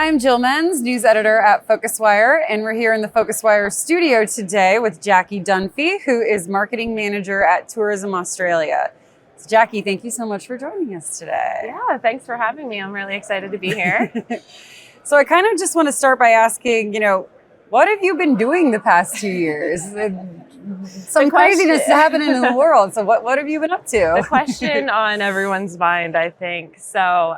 I'm Jill Menze, news editor at PhocusWire, and we're here in the PhocusWire Studio today with Jackie Dunfee, who is marketing manager at Tourism Australia. So Jackie, thank you so much for joining us today. Yeah, thanks for having me. I'm really excited to be here. So I kind of just want to start by asking, what have you been doing the past 2 years? Some craziness is happening in the world. So what have you been up to? The question on everyone's mind, I think. So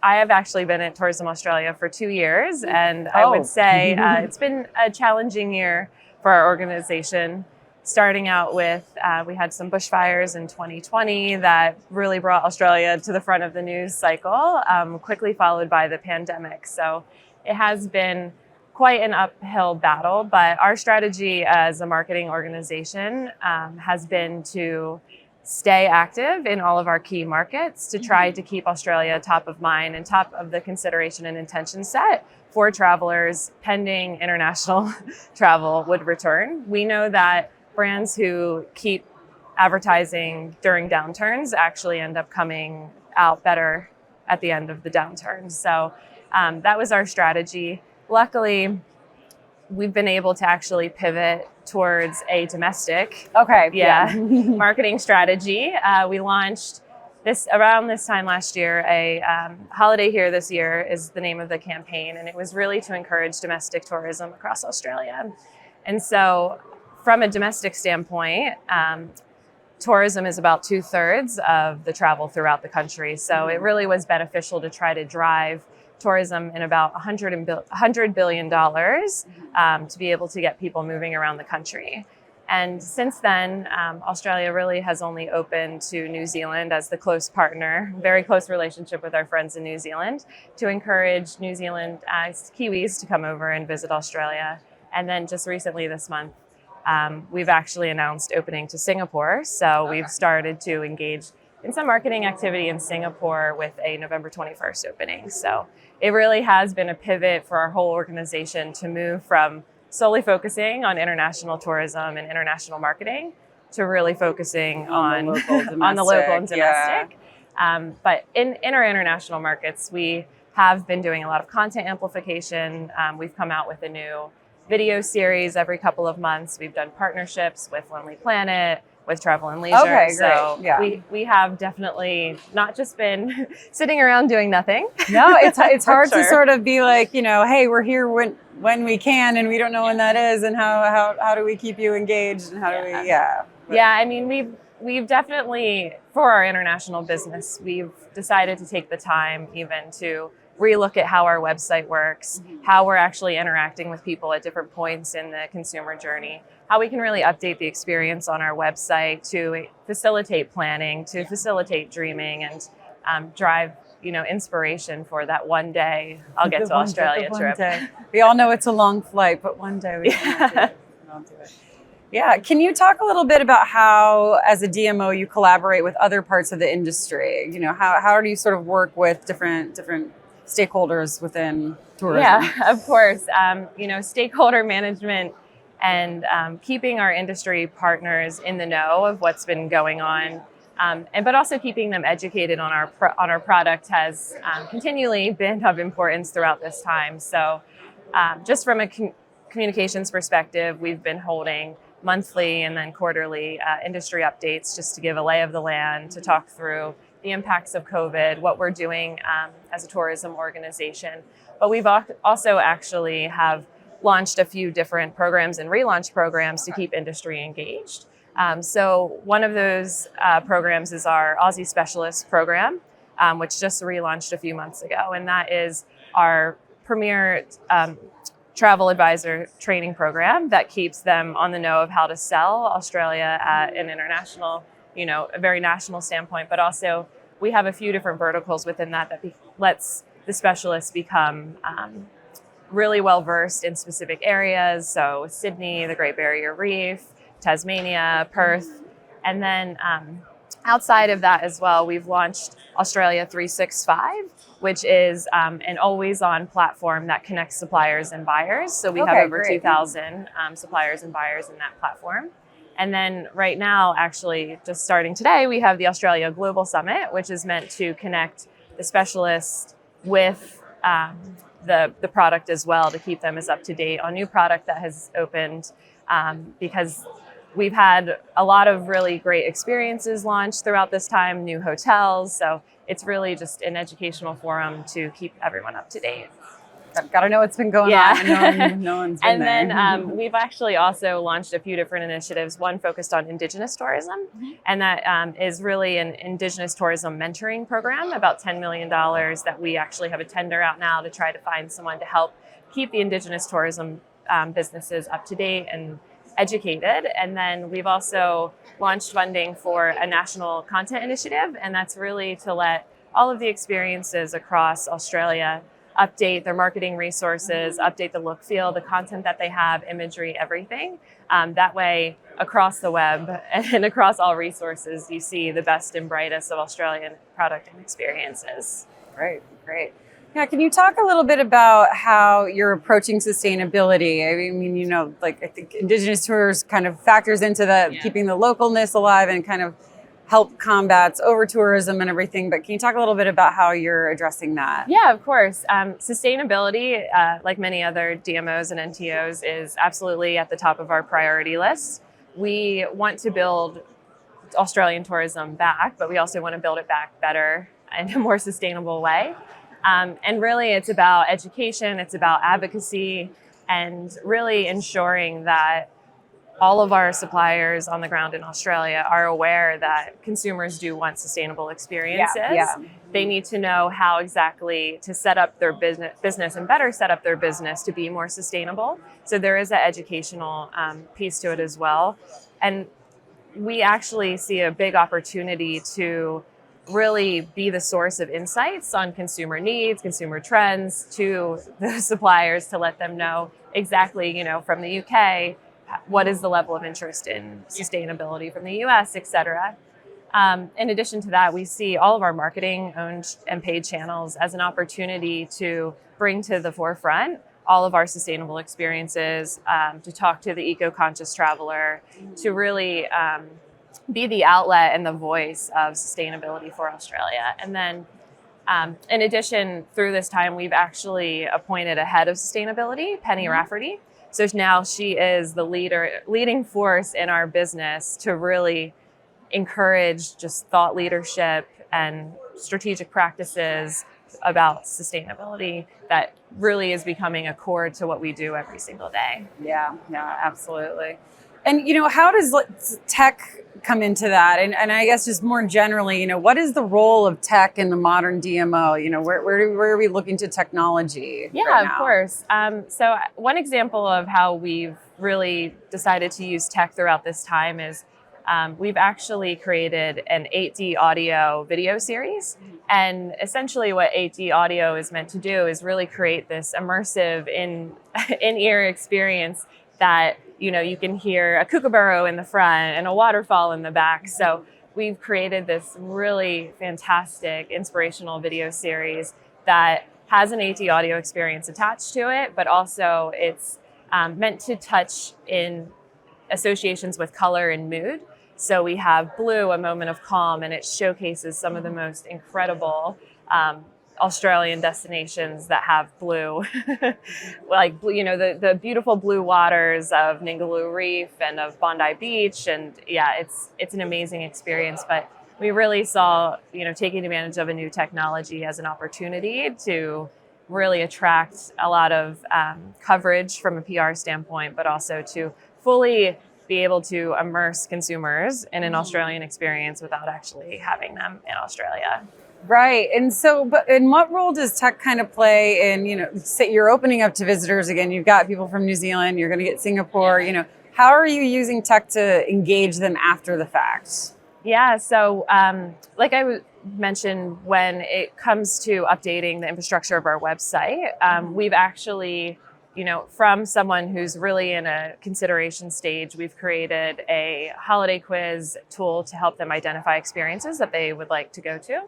I have actually been at Tourism Australia for 2 years, and I would say it's been a challenging year for our organization. Starting out with, we had some bushfires in 2020 that really brought Australia to the front of the news cycle, quickly followed by the pandemic. So it has been quite an uphill battle, but our strategy as a marketing organization has been to stay active in all of our key markets to try to keep Australia top of mind and top of the consideration and intention set for travelers pending international travel would return. We know that brands who keep advertising during downturns actually end up coming out better at the end of the downturn. So that was our strategy. Luckily, we've been able to actually pivot towards a domestic marketing strategy. We launched this around this time last year. A holiday here this year is the name of the campaign, and it was really to encourage domestic tourism across Australia. And so from a domestic standpoint, tourism is about 2/3 of the travel throughout the country. So it really was beneficial to try to drive tourism in about $100 billion to be able to get people moving around the country. And since then, Australia really has only opened to New Zealand as the close partner, very close relationship with our friends in New Zealand, to encourage New Zealand Kiwis to come over and visit Australia. And then just recently this month, we've actually announced opening to Singapore. So we've started to engage in some marketing activity in Singapore with a November 21st opening. So it really has been a pivot for our whole organization to move from solely focusing on international tourism and international marketing to really focusing on the local and domestic. But in our international markets, we have been doing a lot of content amplification. We've come out with a new video series every couple of months. We've done partnerships with Lonely Planet, with Travel and Leisure. Okay, great. So we have definitely not just been sitting around doing nothing. No, it's hard to sort of be like, hey, we're here when we can, and we don't know when that is, and how do we keep you engaged, and how do we, I mean, we've definitely, for our international business, we've decided to take the time even to relook at how our website works, how we're actually interacting with people at different points in the consumer journey, how we can really update the experience on our website to facilitate planning, to facilitate dreaming, and drive inspiration for that one day I'll get to Australia trip. We all know it's a long flight, but one day we don't do it. Yeah, can you talk a little bit about how, as a DMO, you collaborate with other parts of the industry? How do you sort of work with different stakeholders within tourism? Yeah, of course. Stakeholder management and keeping our industry partners in the know of what's been going on, but also keeping them educated on our product has continually been of importance throughout this time. So just from a communications perspective, we've been holding monthly and then quarterly industry updates just to give a lay of the land, to talk through the impacts of COVID, what we're doing as a tourism organization. But we've also actually have launched a few different programs and relaunched programs to keep industry engaged. So one of those programs is our Aussie Specialist program, which just relaunched a few months ago. And that is our premier travel advisor training program that keeps them on the know of how to sell Australia at an international, a very national standpoint, but also we have a few different verticals within that lets the specialists become really well-versed in specific areas. So Sydney, the Great Barrier Reef, Tasmania, Perth. And then outside of that as well, we've launched Australia 365, which is an always-on platform that connects suppliers and buyers. So we have over 2,000 suppliers and buyers in that platform. And then right now, actually just starting today, we have the Australia Global Summit, which is meant to connect the specialists with the product as well, to keep them as up to date on new product that has opened, because we've had a lot of really great experiences launched throughout this time, new hotels. So it's really just an educational forum to keep everyone up to date. Got to know what's been going on. No one's been and there. then we've actually also launched a few different initiatives, one focused on Indigenous tourism, and that is really an Indigenous tourism mentoring program, about $10 million, that we actually have a tender out now to try to find someone to help keep the Indigenous tourism businesses up to date and educated. And then we've also launched funding for a national content initiative, and that's really to let all of the experiences across Australia update their marketing resources, update the look, feel, the content that they have, imagery, everything. That way, across the web and across all resources, you see the best and brightest of Australian product and experiences. Great. Yeah, can you talk a little bit about how you're approaching sustainability? I mean, I think Indigenous tours kind of factors into the keeping the localness alive and kind of help combats over-tourism and everything, but can you talk a little bit about how you're addressing that? Yeah, of course. Sustainability, like many other DMOs and NTOs, is absolutely at the top of our priority list. We want to build Australian tourism back, but we also want to build it back better in a more sustainable way. And really, it's about education, it's about advocacy, and really ensuring that all of our suppliers on the ground in Australia are aware that consumers do want sustainable experiences. Yeah. They need to know how exactly to set up their business and better set up their business to be more sustainable. So there is an educational piece to it as well. And we actually see a big opportunity to really be the source of insights on consumer needs, consumer trends to the suppliers, to let them know exactly, from the UK, what is the level of interest in sustainability from the US, et cetera. In addition to that, we see all of our marketing owned and paid channels as an opportunity to bring to the forefront all of our sustainable experiences, to talk to the eco-conscious traveler, to really be the outlet and the voice of sustainability for Australia. And then in addition, through this time, we've actually appointed a head of sustainability, Penny Rafferty. So now she is the leading force in our business to really encourage just thought leadership and strategic practices about sustainability that really is becoming a core to what we do every single day. Yeah, absolutely. And, how does tech come into that? And I guess just more generally, what is the role of tech in the modern DMO? Where are we looking to technology? Yeah, right now? Of course. So one example of how we've really decided to use tech throughout this time is we've actually created an 8D audio video series. And essentially what 8D audio is meant to do is really create this immersive in-ear experience that you can hear a kookaburra in the front and a waterfall in the back. So we've created this really fantastic inspirational video series that has an 8D audio experience attached to it, but also it's meant to touch in associations with color and mood. So we have Blue, a moment of calm, and it showcases some of the most incredible Australian destinations that have blue, like the beautiful blue waters of Ningaloo Reef and of Bondi Beach, and it's an amazing experience. But we really saw taking advantage of a new technology as an opportunity to really attract a lot of coverage from a PR standpoint, but also to fully be able to immerse consumers in an Australian experience without actually having them in Australia. Right. And so, but in what role does tech kind of play in, say you're opening up to visitors again, you've got people from New Zealand, you're going to get Singapore, how are you using tech to engage them after the fact? Yeah. So like I mentioned, when it comes to updating the infrastructure of our website, we've actually, from someone who's really in a consideration stage, we've created a holiday quiz tool to help them identify experiences that they would like to go to.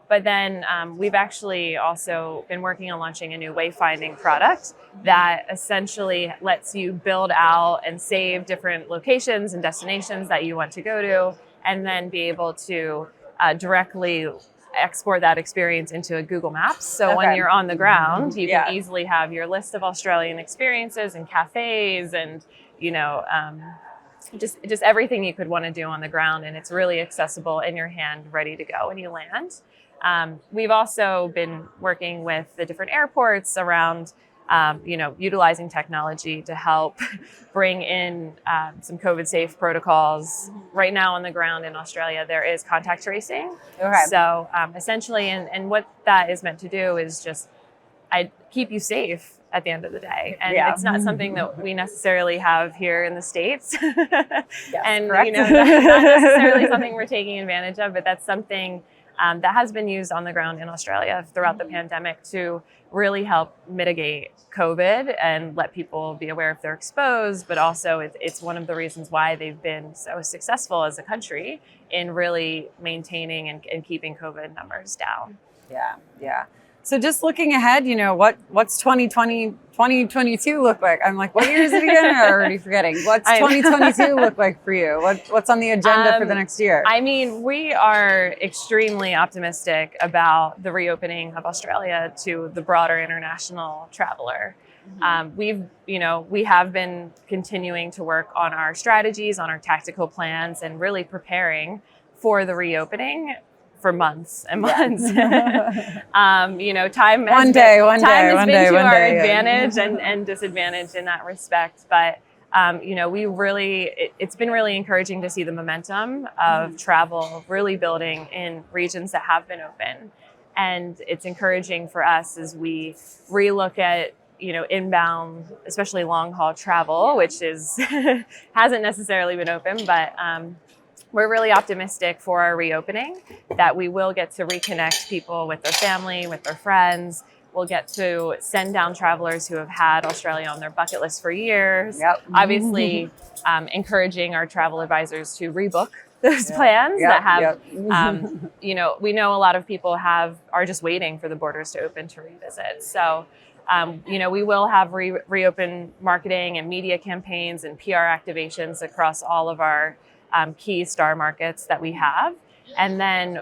But then we've actually also been working on launching a new wayfinding product that essentially lets you build out and save different locations and destinations that you want to go to, and then be able to directly export that experience into a Google Maps. So when you're on the ground, you can easily have your list of Australian experiences and cafes and, you know, just everything you could want to do on the ground. And it's really accessible in your hand, ready to go when you land. We've also been working with the different airports around, you know, utilizing technology to help bring in some COVID safe protocols. Right now on the ground in Australia, there is contact tracing. So essentially, and what that is meant to do is just keep you safe at the end of the day. And it's not something that we necessarily have here in the States. And, correct. you know, that's not necessarily something we're taking advantage of, but that's something that has been used on the ground in Australia throughout the pandemic to really help mitigate COVID and let people be aware if they're exposed, but also it's one of the reasons why they've been so successful as a country in really maintaining and keeping COVID numbers down. Yeah. So just looking ahead, you know, what's 2022 look like? I'm like, what year is it again? I'm already forgetting. What's 2022 look like for you? What's on the agenda for the next year? I mean, we are extremely optimistic about the reopening of Australia to the broader international traveler. We have been continuing to work on our strategies, on our tactical plans, and really preparing for the reopening for months and months. You know, time has been to our advantage and disadvantage in that respect. But you know, it's been really encouraging to see the momentum of travel really building in regions that have been open. And it's encouraging for us as we relook at, you know, inbound, especially long haul travel, which hasn't necessarily been open, but we're really optimistic for our reopening, that we will get to reconnect people with their family, with their friends. We'll get to send down travelers who have had Australia on their bucket list for years. Obviously, encouraging our travel advisors to rebook those plans that have, you know, we know a lot of people are just waiting for the borders to open to revisit. So, you know, we will have reopen marketing and media campaigns and PR activations across all of our key star markets that we have. And then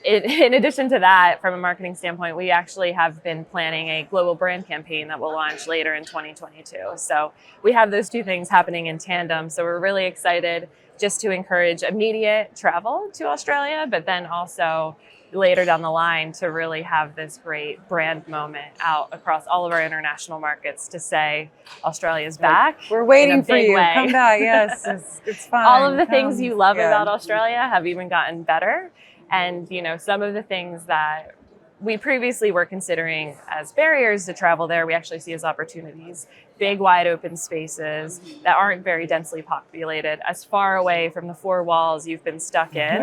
in addition to that, from a marketing standpoint, we actually have been planning a global brand campaign that will launch later in 2022. So we have those two things happening in tandem. So we're really excited just to encourage immediate travel to Australia, but then also later down the line to really have this great brand moment out across all of our international markets to say Australia's back. We're waiting for you. Way. Come back. Yes, it's fine. All of the things you love about Australia have even gotten better. And, you know, some of the things that we previously were considering as barriers to travel there, we actually see as opportunities. Big, wide open spaces that aren't very densely populated, as far away from the four walls you've been stuck in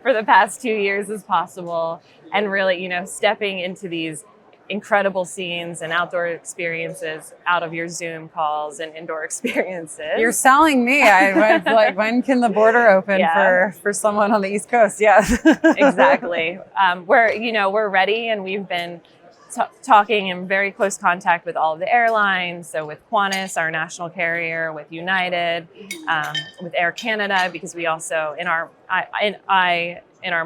for the past 2 years as possible. And really, you know, stepping into these incredible scenes and outdoor experiences out of your Zoom calls and indoor experiences. You're selling me. Like, when can the border open for someone on the East Coast? Exactly. We're ready, and we've been talking in very close contact with all of the airlines. So with Qantas, our national carrier, with United, with Air Canada, because we also in our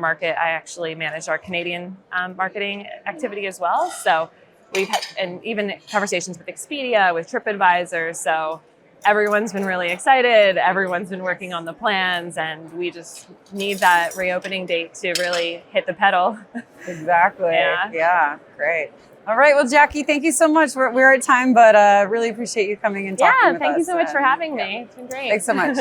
market, I actually manage our Canadian marketing activity as well. So we've had, and even conversations with Expedia, with TripAdvisor. So everyone's been really excited. Everyone's been working on the plans, and we just need that reopening date to really hit the pedal. Exactly. Yeah. Great. All right. Well, Jackie, thank you so much. We're at time, but really appreciate you coming and talking with us. Thank you so much for having me. It's been great. Thanks so much.